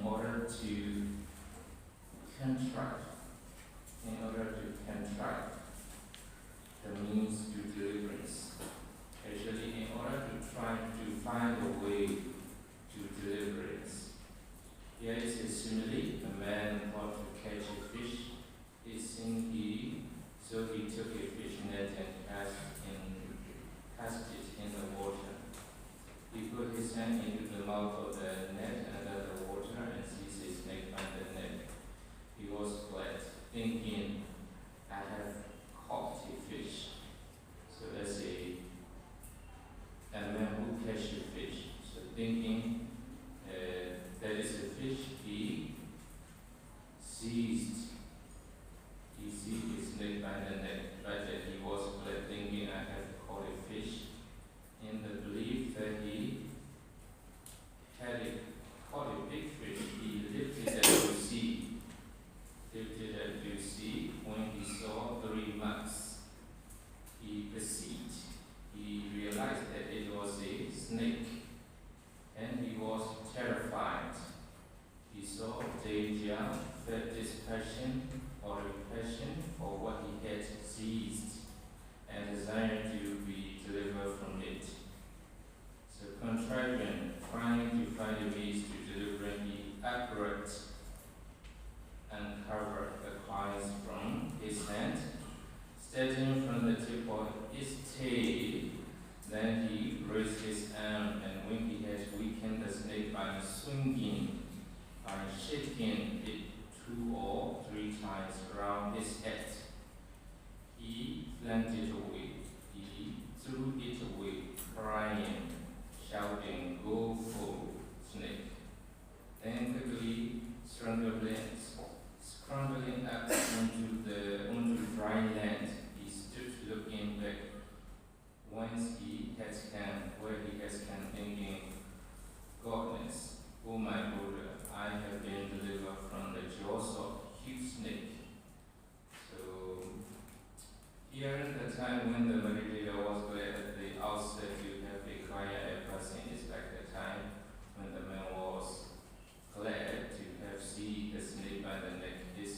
in order to contract, the means to deliverance. Actually, in order to try to find a way to deliverance. Here is a simile. A man thought to catch a fish. So he took a fish net and cast it in the water. He put his hand into the mouth of the net under the water and seized a snake by the neck. He was glad, thinking, I have caught a fish. So that's a man who catches a fish. So thinking that is a fish, he seized a snake by the neck, but he was glad, thinking, I have caught a fish. In the belief that he had caught a big fish, he lifted it to sea. When he saw 3 marks, he perceived. He realized that it was a snake, and he was terrified. He saw danger, felt dispassion or repulsion for what he had seized, and desired to be delivered from it. So contriving, trying to find a means to deliver the accurate uncovered the coins from his hand, starting from the tip of his tail. Then he raised his arm, and when he had weakened the snake by swinging, by shaking it 2 or 3 times around his head, he flung it away. He threw it away, crying, shouting, "Go for snake!" Then quickly scrambling up onto dry land, he stood looking back whence he had come, where he has come, thinking, "Goodness, oh my Buddha, I have been delivered from the jaws of huge snake." So here in the time when the meditator was glad at the outset to have acquired a person, is like the time when the man was glad to have seen the snake by the neck. This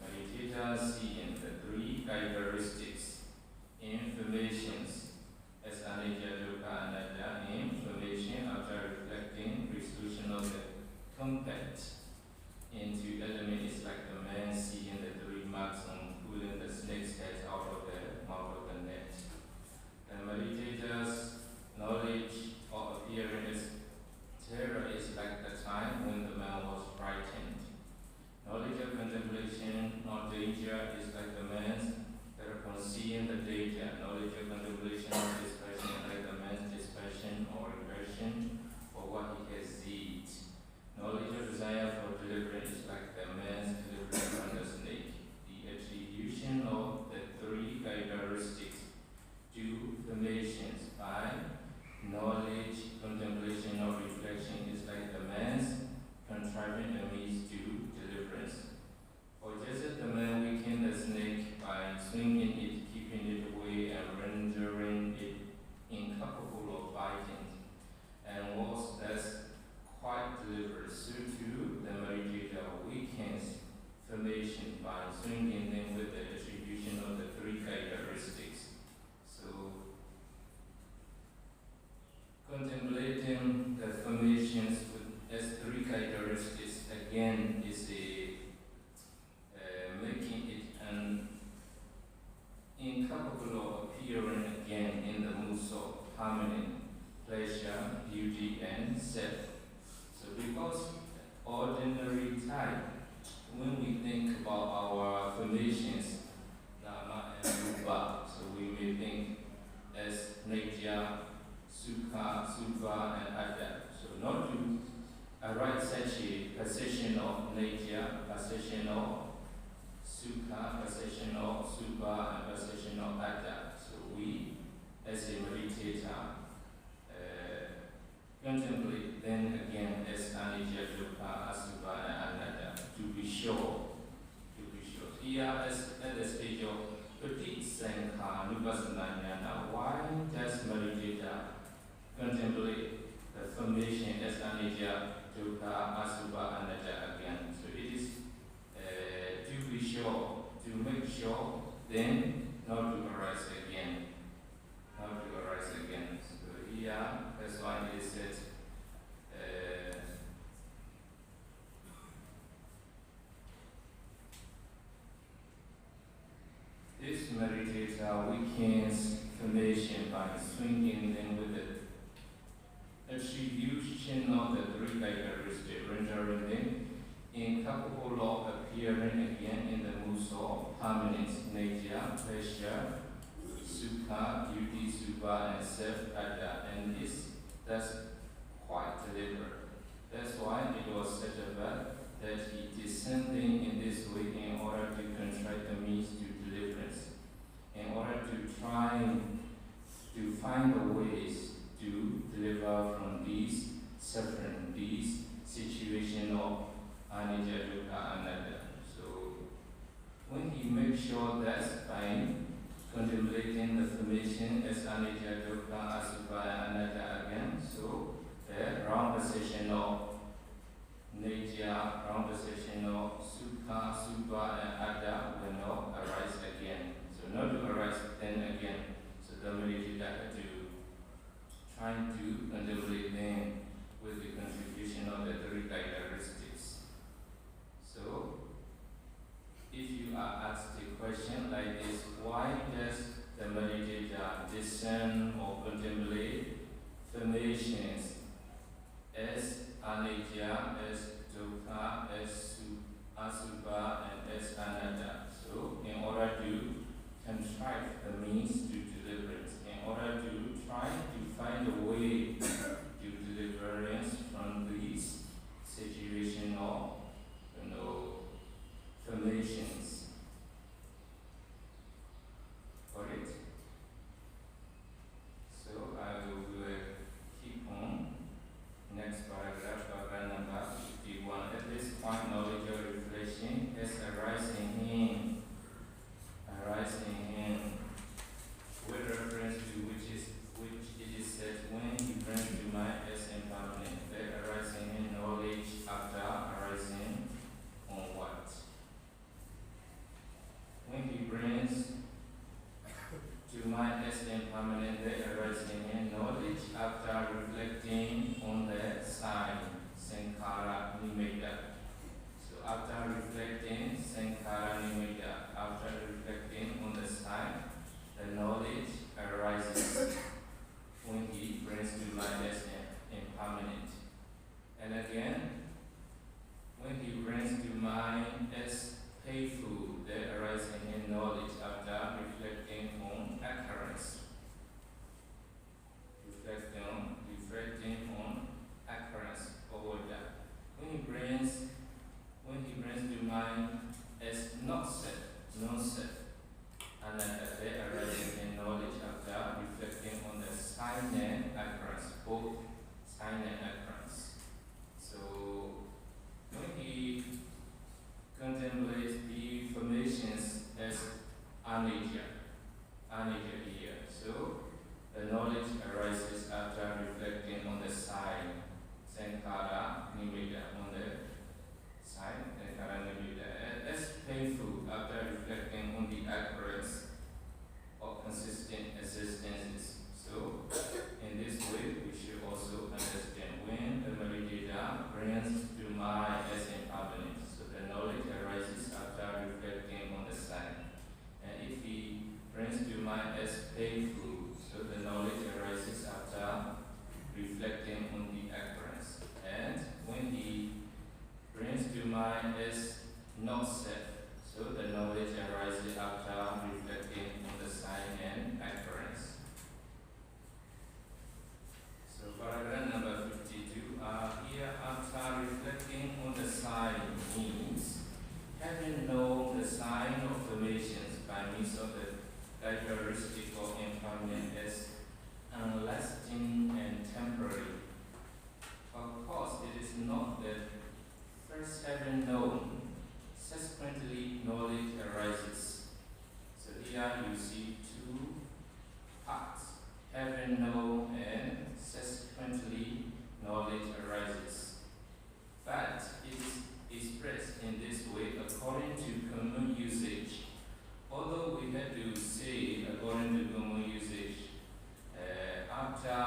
meditator seeing the 3 characteristics, informations, as anicca, dukkha, anatta, information after reflecting, resolution of the compact into element is like the man seeing the 3 marks on pulling the snake's head out of the mouth of the net. The meditator's knowledge of appearance terror is like the time when the man was frightened. Knowledge of contemplation, not danger, is like the man's that upon seeing the danger. Knowledge of contemplation, not dispassion, is like the man's dispassion or aversion for what he has seized. Knowledge of desire for deliverance is like the man's deliverance from the snake. The attribution of the 3 characteristics to formations by knowledge, contemplation, or reflection is like the man's contriving the means to deliverance. For just as the man weakened the snake by swinging it, keeping it away, and rendering it incapable of biting, and was thus quite delivered, so too the meditator weakens formation by swinging them with the attribution of the 3 characteristics. So contemplating the formations as 3 characteristics again is making it incapable of appearing again in the moods of harmony, pleasure, beauty, and self. So because ordinary time, when we think about our formations, dharma and rupa, so we may think as nature, sukha, suva, and atta. So not to arrive such a perception of nature, perception of sukha, perception of suva, and perception of atta. So we, as a meditator, contemplate then again as anicca, dukkha, asubha, and anatta, to be sure. Here, at the stage of patipadananadassana, nupassana, why does meditator contemplate the formation as anicca, dukkha, asubha, characteristic, rendering them incapable of appearing again in the moods of permanence, nature, pleasure, sukha, beauty, subha, and self-ada, and is thus quite deliberate. That's why it was such a bad that he descending in this way in order to contrive the means to deliverance, in order to try to find the ways to deliver from these suffering, these situation of anicca, dukkha, anatta. So when he makes sure that by contemplating the formation as anicca, dukkha, asubha, and anatta again, so the wrong position of nature, wrong position of sukha, subha, and ada will not arise again. So not to arise then again. So the meditator had to try to contemplate them with the contribution of the three characteristics. So if you are asked a question like this, why does the meditator discern or contemplate formations as anicca, as dukkha, as asubha, and as anatta? So in order to contrive the means to deliverance, in order to try to find a way to deliverance from these situation of formations. Got it? So I will keep on. Next paragraph, paragraph number 51. At this point, knowledge or reflection has arising in with reference to which it is said when he brings to mind as impermanent, that arising in knowledge after arising on what? When he brings to mind as impermanent, that arising in knowledge after reflecting on the sign, sankhara nimitta. So after reflecting sankhara nimitta, after reflecting on the sign, the knowledge arises when he brings to mind as impermanent. And again, when he brings to mind as painful, that arising in knowledge after reflecting on occurrence. Reflecting on occurrence over that. When he brings to mind as not self, non-self, and that they arising in knowledge after reflecting on the sign and occurrence, both sign and occurrence. So when he contemplates the formations as anicca here, so the knowledge arises after reflecting on the sign, sankhara nimitta, on the sign, sankhara nimitta. That's painful after reflecting on the occurrence of consistent existences. So, in this way, we should also understand when the meditator brings to mind as impermanent. So, the knowledge arises after reflecting on the sign. And if he brings to mind as painful, so the knowledge arises after reflecting on the occurrence. And when he brings to mind as not self, so the knowledge arises after reflecting on the sign and occurrence. So paragraph number 52, here after reflecting on the sign means having known the sign of formations by means of the characteristic of impermanent as unlasting and temporary. Of course, it is not that first having known, subsequently knowledge arises. So here you see two parts, having known and subsequently knowledge arises. But it is expressed in this way according to common usage. Although we had to say according to common usage, after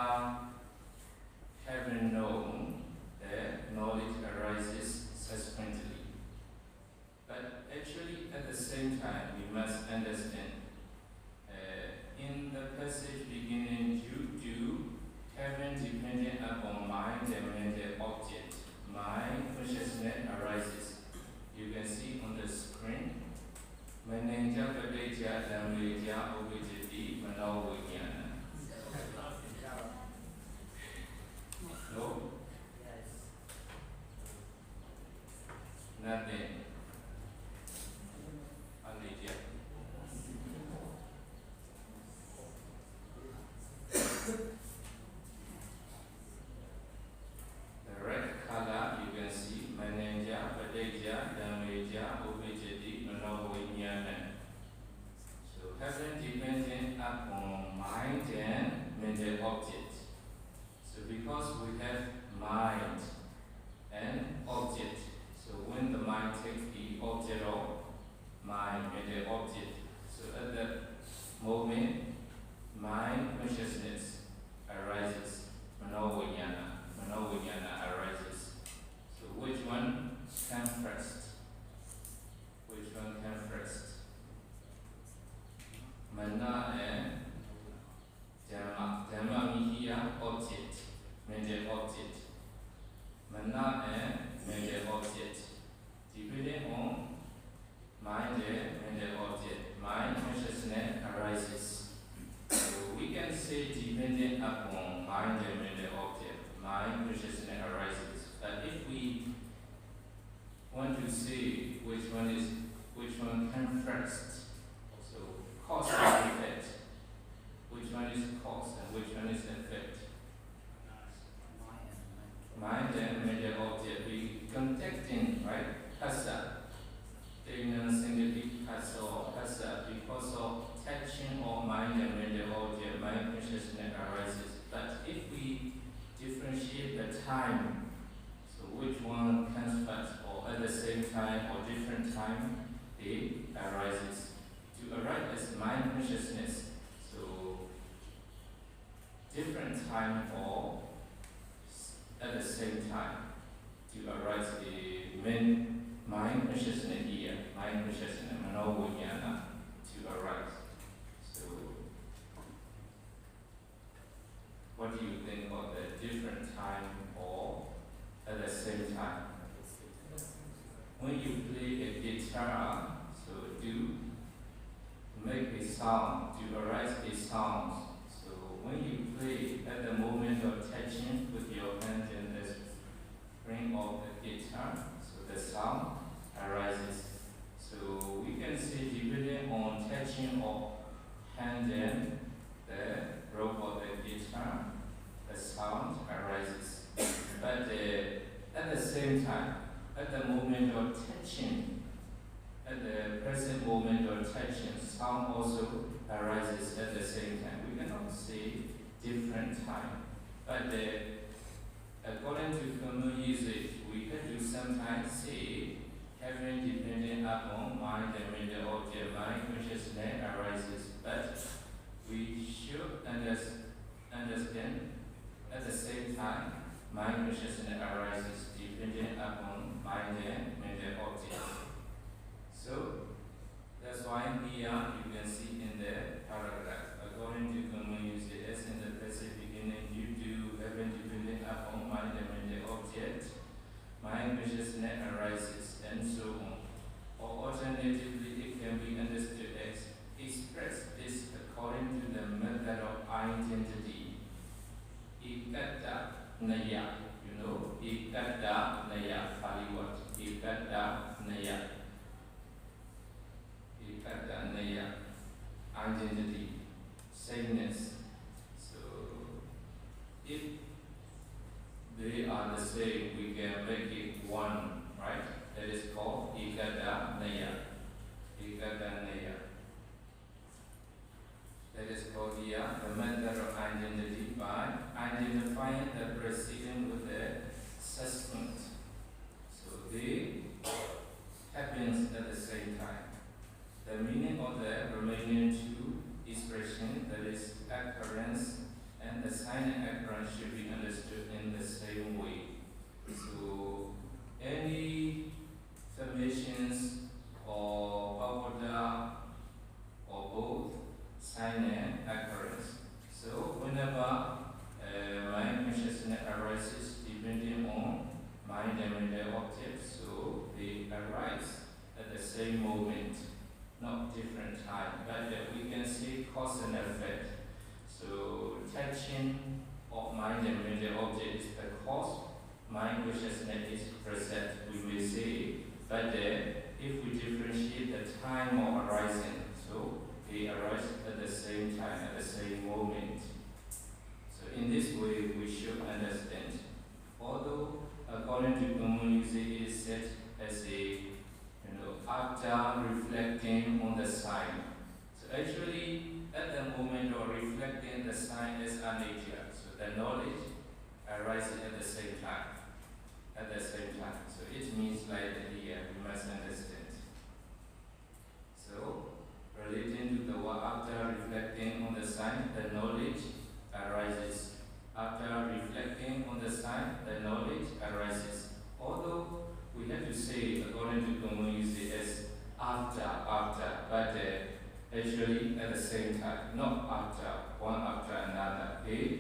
having known, the knowledge arises subsequently. Pareja, Dameja, Ubejati, Manovinyana. So heaven dependent upon mind and mental object. So because we have mind and object, so when the mind takes the object of mind, mental object, so at that moment, mind consciousness arises, manovinyana arises. So which one comes first? Which one comes first? Mana and Dhamma. Dhamma means here object, mental object. Mana and mental object. Depending on mind and mental object, mind consciousness arises. So we can say dependent upon mind and mental object, mind consciousness arises. But if we want to see which one comes first, so cause and effect, which one is cause and which one is effect? Mind and mental object, we contacting, right? Hasa. Because of touching of mind and mental object, mind consciousness arises. But if we differentiate the time, so which one comes first, or at the same time or different time, it arises. To arise as mind consciousness, so different time or at the same time, to arise the mind consciousness here, mind consciousness, manovinyana, to arise. So, what do you think of the different time or at the same time? When you play a guitar, so do make a sound, to arise a sound. So when you play at the moment of touching with your hand and the string of the guitar, so the sound arises. So we can say depending on touching of hand and the rope of the guitar, the sound arises. But at the same time, at the moment of touching, at the present moment of touching, sound also arises at the same time. We cannot say different time. But according to common usage, we can do sometimes say having dependent upon mind and mental object, mind consciousness arises. But we should understand at the same time, mind consciousness arises dependent upon mind and mental object. So that's why here you can see in the paragraph, according to common usage, as in the passive beginning, you do having dependent upon mind and mental object, mind consciousness arises, and so on. Or alternatively, it can be understood as express this according to the method of identity. Ikata naya, you know, ikata naya, Pali word, ikata naya. Ikata naya, identity, sameness. So if they are the same, we can make it one, right? That is called ikata naya. Ikata naya. That is called here the method of identity by identifying the precedent with the subsequent. So they happens at the same time. The meaning of the remaining two expression, that is occurrence and the sign and occurrence, should be understood in the same way. So any formations or pagoda or both sign and occurrence. So whenever mind consciousness arises depending on mind and mental objects, so they arise at the same moment, not different time, but we can see cause and effect. So touching of mind and mental object is the cause, mind consciousness is present, we may say, but if we differentiate the time of arising, so they arise at the same time, at the same moment. So in this way, we should understand. Although according to common usage, it is said as a after reflecting on the sign. So actually, at the moment of reflecting, the sign is anicca. So the knowledge arises at the same time. At the same time. So it means like here, we must understand. So, relating to the word after reflecting on the sign, the knowledge arises. After reflecting on the sign, the knowledge arises. Although we have to say, according to common usage, as after, but actually at the same time, not after, one after another. It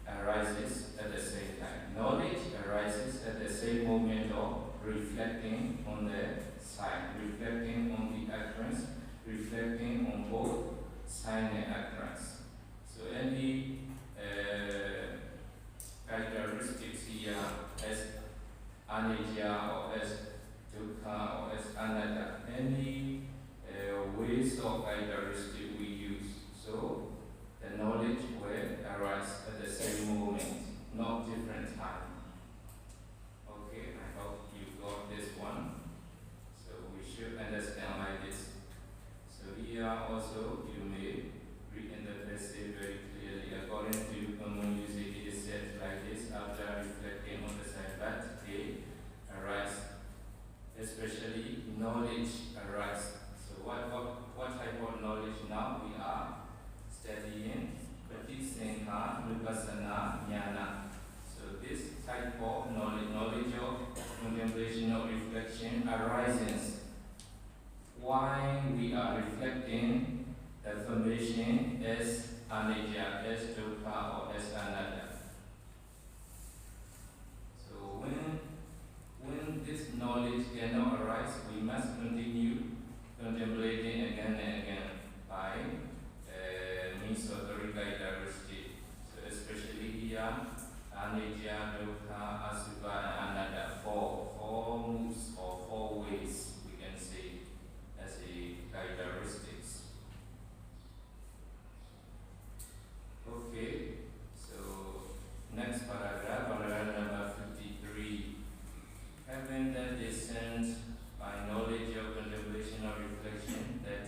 arises at the same time. Knowledge arises at the same moment of reflecting on the sign, reflecting on the utterance, reflecting on both sign and utterance. So any characteristics here as anicca or as dukkha or as anatta, any ways of characteristic we use. So the knowledge will arise at the same moment, not different time. Okay, I hope you got this one. So we should understand like this. So here also you may read in the passage very clearly. According to common usage, it is said like this: after reflecting on the Sabbath day, arise. Especially knowledge arise. So what type of knowledge now we are studying? Patipadananadassana jnana. So this type of knowledge of contemplation or reflection arises. Why we are reflecting the formation as anicca, as dukkha, or as anatta. So when this knowledge cannot arise, we must continue contemplating again and again by means of the characteristic. So especially here, anicca, dukkha, asubha, and anatta, four moves or four ways we can say as a characteristics. Okay, so next paragraph number 53. Having then discerned by knowledge of contemplation or reflection that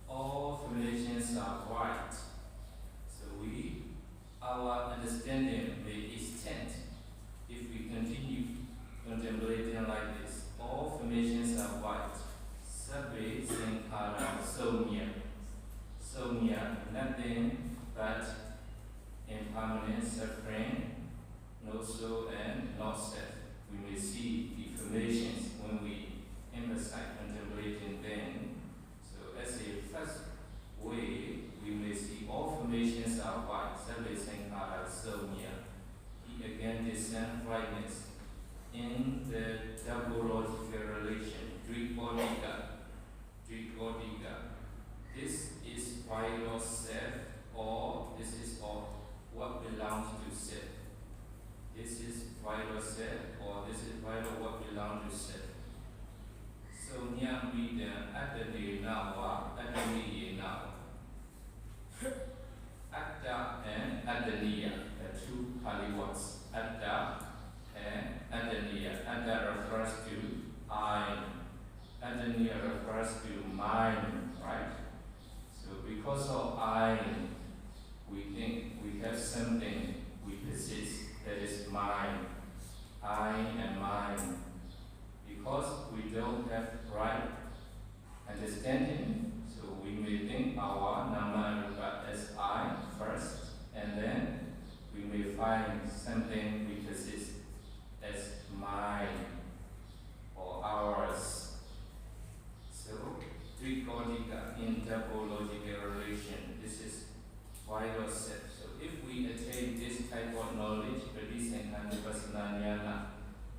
all formations are white, so our understanding may extend if we continue contemplating like this. All formations are white. Sabbe sankhara somya. Somya, nothing but impermanent suffering, no soul and not self. We may see the formations when we emphasize contemplating them. So as a first way, we may see all formations are white. Sabbe sankhara somya. He again discerns whiteness in the double logical relation, Dvipodika. This is vital self, or this is all what belongs to self. This is vital self, or this is vital what belongs to self. So nyamida adani nawa adani now. Atta and adaniya, the two Pali words. Atta and adaniya. Atta refers to I. Adaniya refers to mine, right? So because of I, we think we have something we possess that is mine. I and mine. Because we don't have right understanding, so we may think our nama rupa as I first, and then we may find something we possess as mine or ours. So, trikodika in topological relation, this is vital step. So if we attain this type of knowledge, patipadananadassana,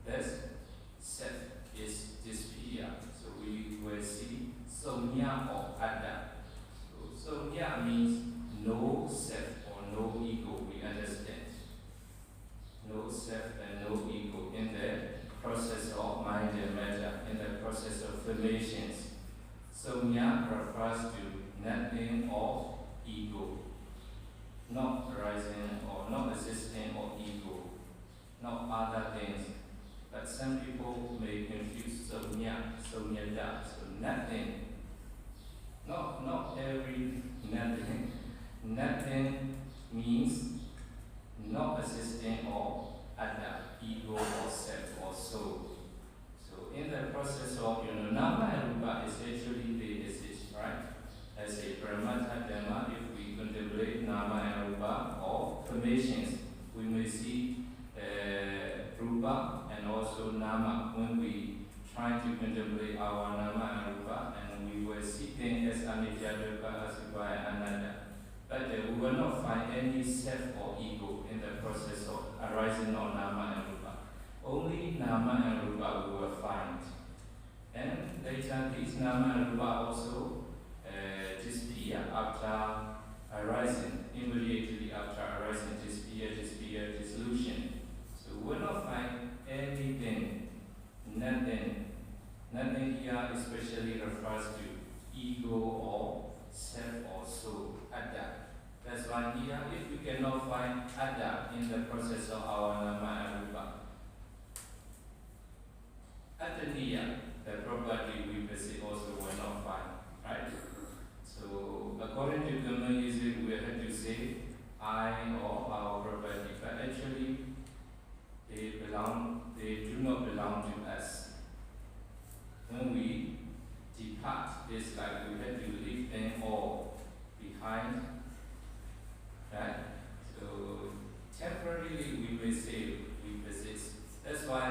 this self is disappear. So we will see somya or atta. So somya means no self or no ego, we understand. No self and no ego in the process of mind and matter, in the process of formations. Somya refers to nothing of ego, not arising or not existing of ego, not other things. But some people may confuse somya, somyada, so nothing, not every nothing. Nothing means not existing or other, ego or self or soul. So in the process of, nama and rupa is actually they exist, right? As a paramata dhamma, if we contemplate nama and rupa or formations, we may see rupa and also nama when we try to contemplate our nama and rupa, and we were seeking as anicca, dukkha, asubha, and anatta. But we will not find any self or ego in the process of arising of nama and rupa. Only nama and rupa we will find. And later these nama and rupa also disappear after arising, immediately after arising, disappear, dissolution. So we will not find anything, nothing. Nothing here especially refers to ego or self or soul, ada. That's why here, if we cannot find ada in the process of our nama and rupa, ataniya, the property we perceive also will not find, right? So according to communism, we have to say I or our property, but actually they do not belong to us. When we depart, it's like we have to leave them all behind, right? So temporarily we may say we persist. That's why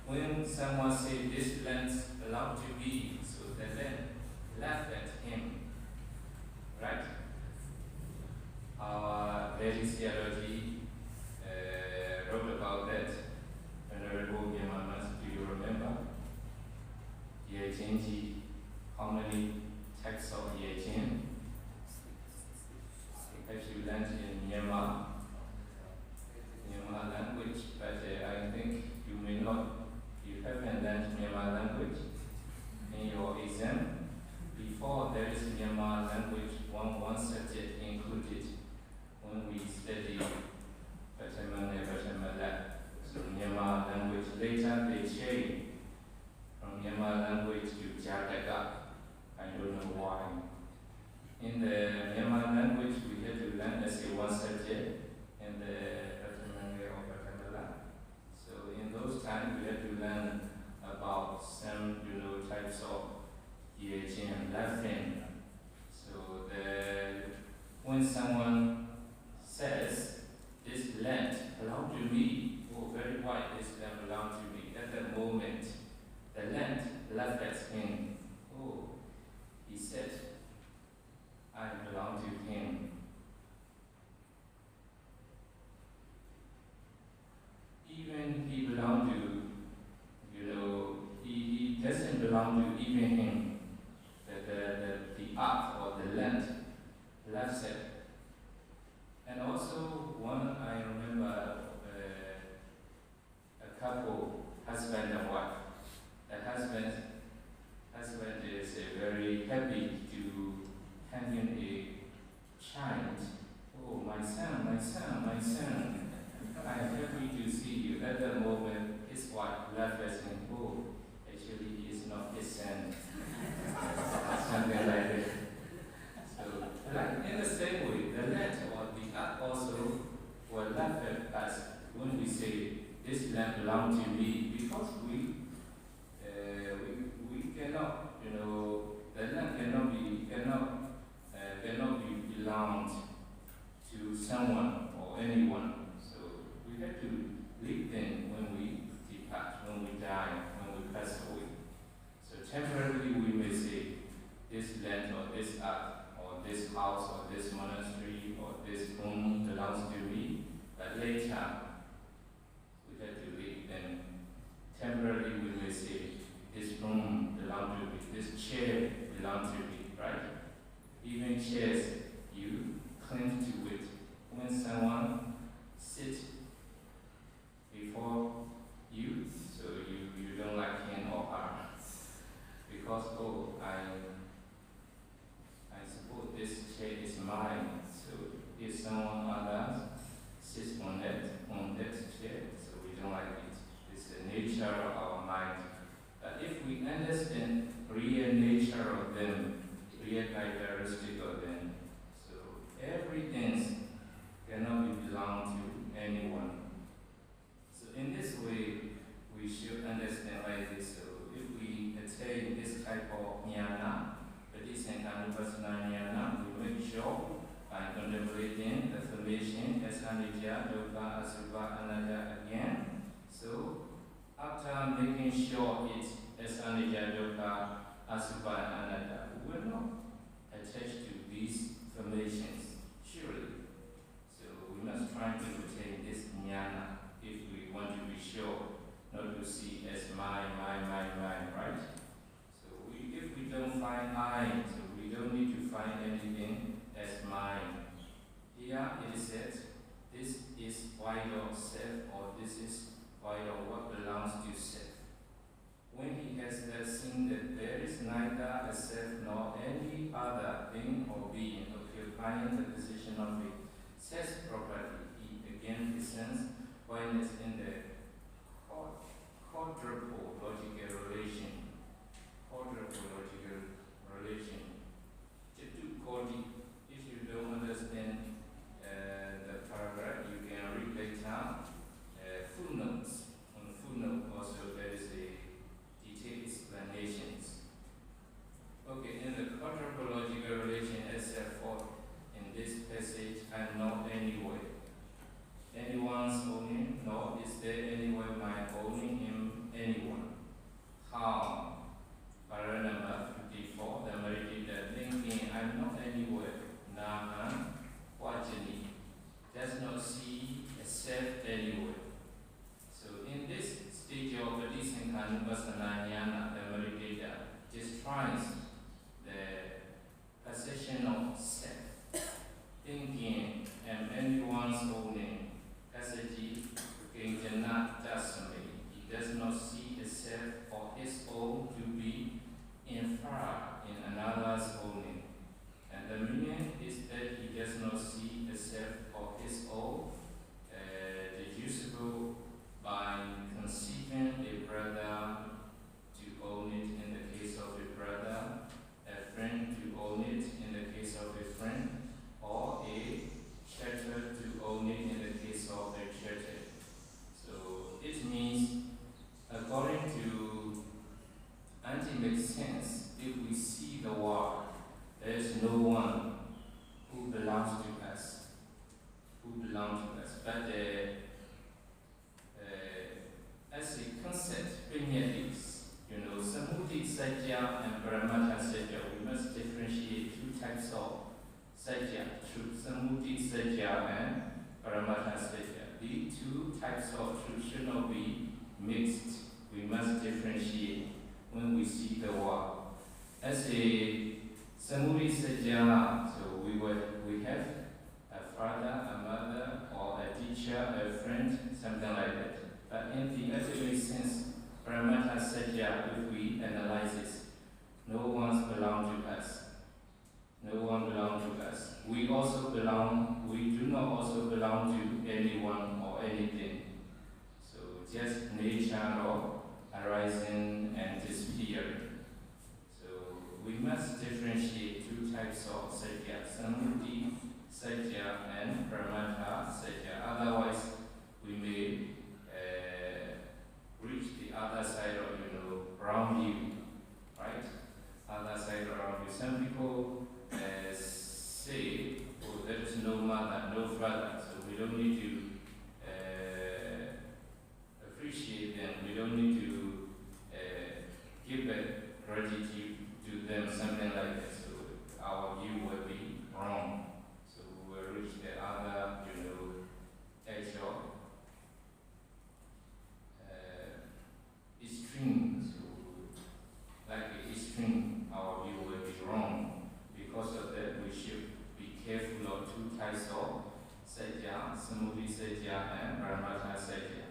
when someone says this land belongs to me, so the land left at him, right? Our very theology wrote about that. Venerable Yamamas, do you remember? Yajinji, how many texts of Yajin? Have you learned in Myanmar language? But I think you may not, you haven't learned Myanmar language in your exam. Before there is Myanmar language, one subject included when we study Patamana. So Myanmar language, later they changed from Myanmar language to Jataka. I don't know why. In the Myanmar language, we had to learn as a one subject in the Patamana or Patamala. So in those times, we had to learn about some, types of Yejin and laughing. So when someone says, this land belongs to me, oh, very white, this land belongs to me, at that moment, the land laughed at him. Oh, he said, I belong to him. Even he belonged to, he doesn't belong to even him. The earth or the land laughs at. And also, one I remember a couple, husband and wife. The husband is very happy to hand him a child. Oh, my son, I am happy to see you. At that moment, his wife laughed at him. Oh, actually, he is not his son. Something like that. So, like in the same way, the land or the earth also will laugh at us when we say, this land belongs to me, because we cannot, the land cannot be belonged to someone or anyone. So we have to leave them when we depart, when we die, when we pass away. So temporarily we may say, this land or this earth or this house or this monastery or this home belongs to me, but later we have to leave them. Temporarily we may say, this room belongs to me, this chair belongs to me, right? Even chairs, you cling to it. When someone sits before you, so you don't like him or her, because, oh, I suppose this chair is mine, so if someone else sits on that chair, so we don't like it. It's the nature of our mind. But if we understand real nature of them, real characteristic of them. So everything cannot be belong to anyone. So in this way, we should understand like this. So if we attain this type of jnana, patipadananadassana jnana, we make sure by contemplating the formation as anicca, dukkha, asubha, anatta again. So after making sure it as anicca, dukkha, asubha, anatta, we will not attach to these formations, surely. So we must try to attain this jnana if we want to be sure not to see as mine, right? So if we don't find I, so we don't need to find anything as mine. Here it is said, this is vital self, or this is vital what belongs to self. When he has seen that there is neither a self nor any other thing or being occupying the position of a self property, he again presents when it's in the quadruple logical relation. If you don't understand the paragraph, you can read later footnotes. On the footnote also there is a detailed explanations. Okay, in the quadruple logical relation as set forth in this passage, I know anyway. Anyone's owning, nor is there anywhere my owning him anyone. How? Paragraph number 54, the meditator thinking, I'm not anywhere. Naha, Vajani, does not see a self anywhere. So in this stage of patipadananadassana jnana, the meditator destroys the possession of self, thinking, and anyone's owning. Kasati, Kinjana Dasami, he does not see a self or his own to be inferred in another's owning. And the meaning is that he does not see a self or his own deducible by conceiving a brother to own it in the case of a brother, a friend to own it in the case of a friend, or a shelter to own it in the case of a shelter. So it means, according to ultimate sense, if we see the world, there is no one who belongs to us, But as a concept, primitive, samuti satya and paramata satya, we must differentiate two types of satya, truth, samuti satya and paramata satya. These two types of truth should not be mixed. We must differentiate when we see the world. As a samuti satya, so we have a father, a mother, or a teacher, a friend, something like that. But in the ultimate sense, paramata satya, if we analyze this, no one belongs to us. No one belongs to us. We do not also belong to anyone or anything. So just nature of arising and disappearing. So we must differentiate two types of satya, samuti satya and paramata satya. Otherwise, we may reach the other side of wrong view, right? Other side of wrong view. Some people say, oh, there is no mother, no father, so we don't need to appreciate them. We don't need to give gratitude to them, something like that. So our view will be wrong. So we will reach the other, edge of extreme. So like the extreme, our view will be wrong. Because of that, we should be careful of two types of satya, samuti satya and paramata satya.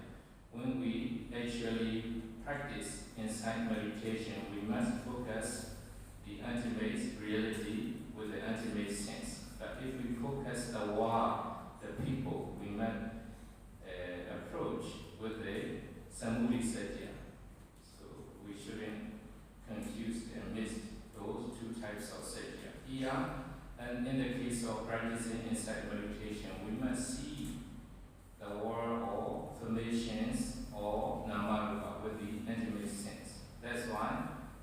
When we actually practice insight meditation, we must focus the ultimate reality with the ultimate sense. But if we focus the world, the people, we must approach with the samuti satya. So we shouldn't confuse them. Here, and in the case of practicing insight meditation, we must see the word or formations or namarupa with the intimate sense. That's why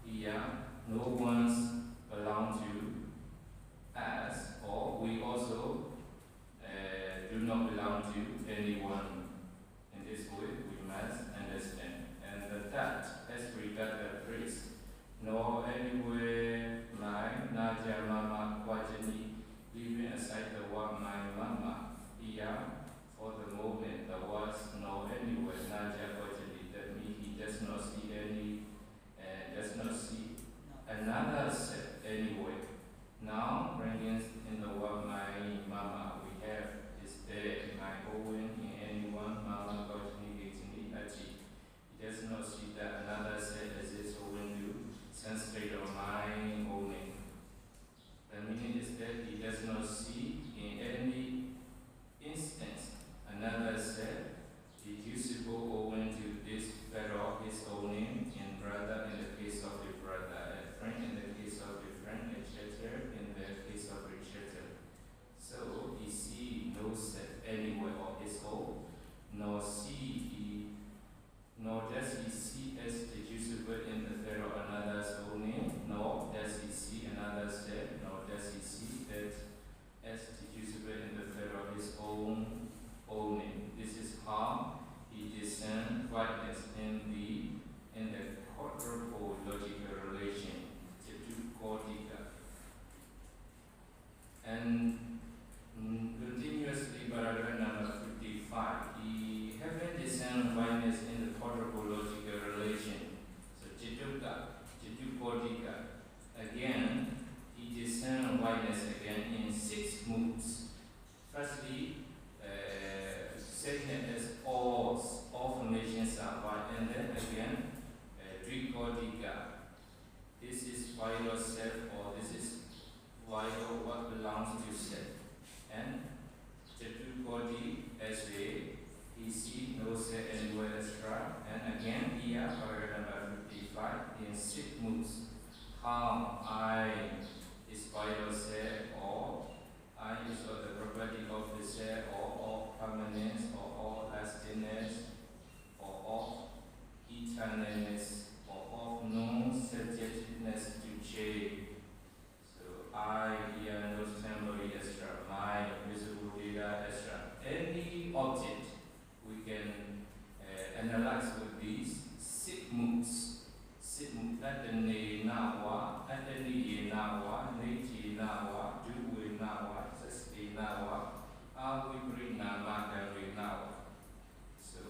here no one's belong to us, or we also do not belong to anyone. In this way, we must understand. And that, as regard the phrase, nor anywhere my Naja Mama Wajani, leaving aside the word my mama, here, for the moment, the words nor anywhere Naja Wajani, that means he does not see any, does not see another set anywhere. Now, bringing in the word my mama, we have is there, my Owen, in anyone, mama, Wajani, Gitini, Achi. He does not see that another set exists Owen do. State of mind only. The meaning is that he does not see in any instance another set deducible owing to this fellow his own name, in brother in the case of a brother, a friend in the case of a friend, etc. in the case of etc. So he see no set anywhere of his own, nor does he see as deducible in the fellow another's own name, nor does he see another set, nor does he see it as deducible in the fellow his own name. This is how he discerns rightness in the quadruple logical relation, Chatukortika. And continuously, paragraph number 55, he having discerned rightness in the quadruple logical relation. So Chatukortika. Again, he discerned rightness again in 6 moods. Firstly, saying that as all formations are right, and then again, Trikodika. This is vital self, or this is vital what belongs to self. And Chatukoti as he see no set anywhere extra. And again here, paragraph number 55, in 6 moods, how I is vital self, or I is the property of the self, or all permanence, or all lastingness, or all eternalness, or all non-subjectiveness to change. So I here no temporary extra, my visible data extra. Any object we can analyze with these 6 moods. Atene nawa, atene nawa, neti nawa, duwe nawa, sasti nawa, awibri nama, damri nawa. So,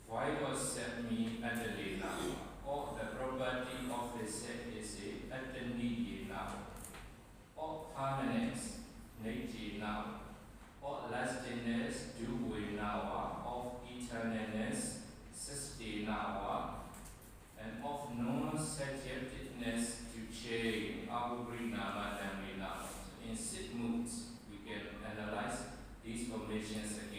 why was set me atene nawa? Or the property of the set is a atene nawa. Or permanence, neti nawa. Or lastingness, duwe nawa. Of eternalness, sasti nawa. And of non-subjectiveness to change, in 6 moods, we can analyze these formations again.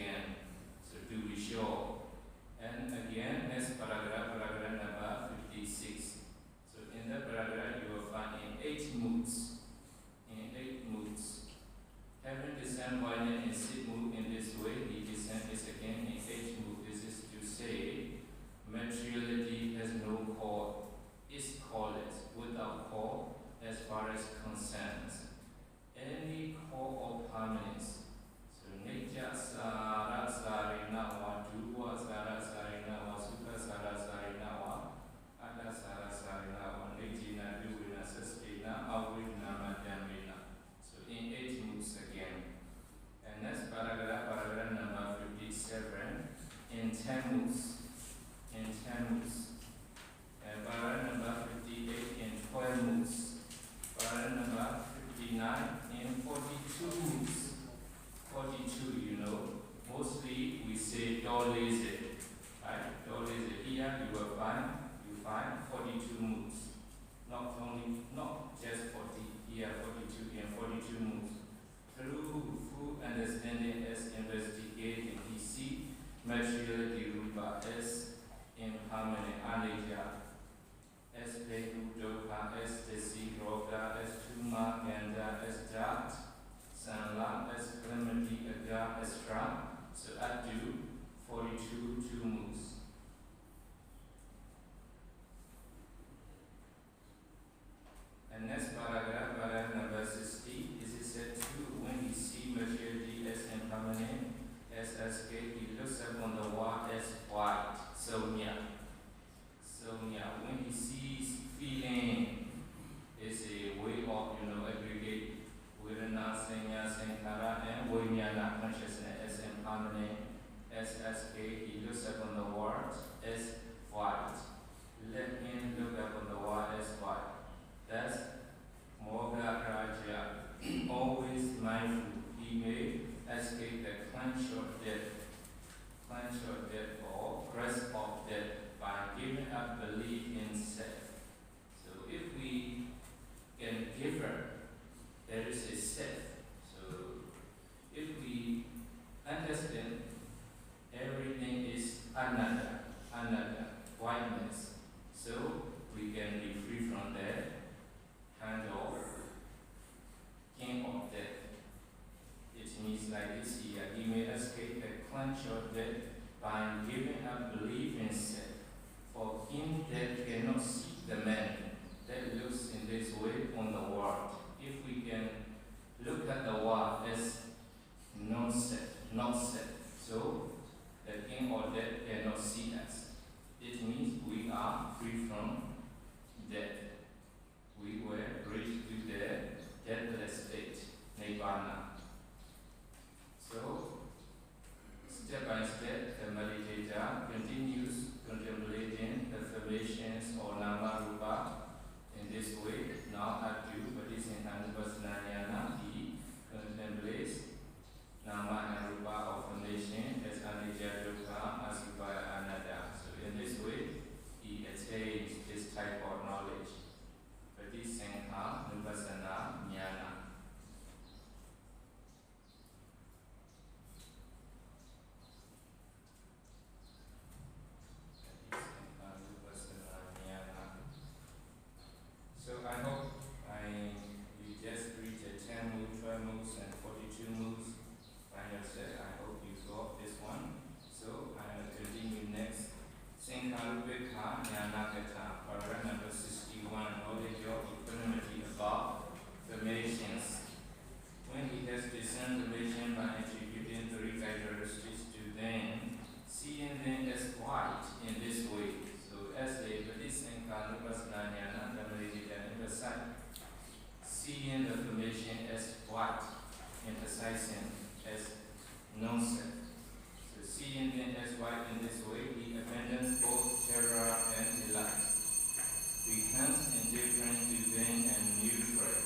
return to being and neutral.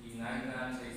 He neither takes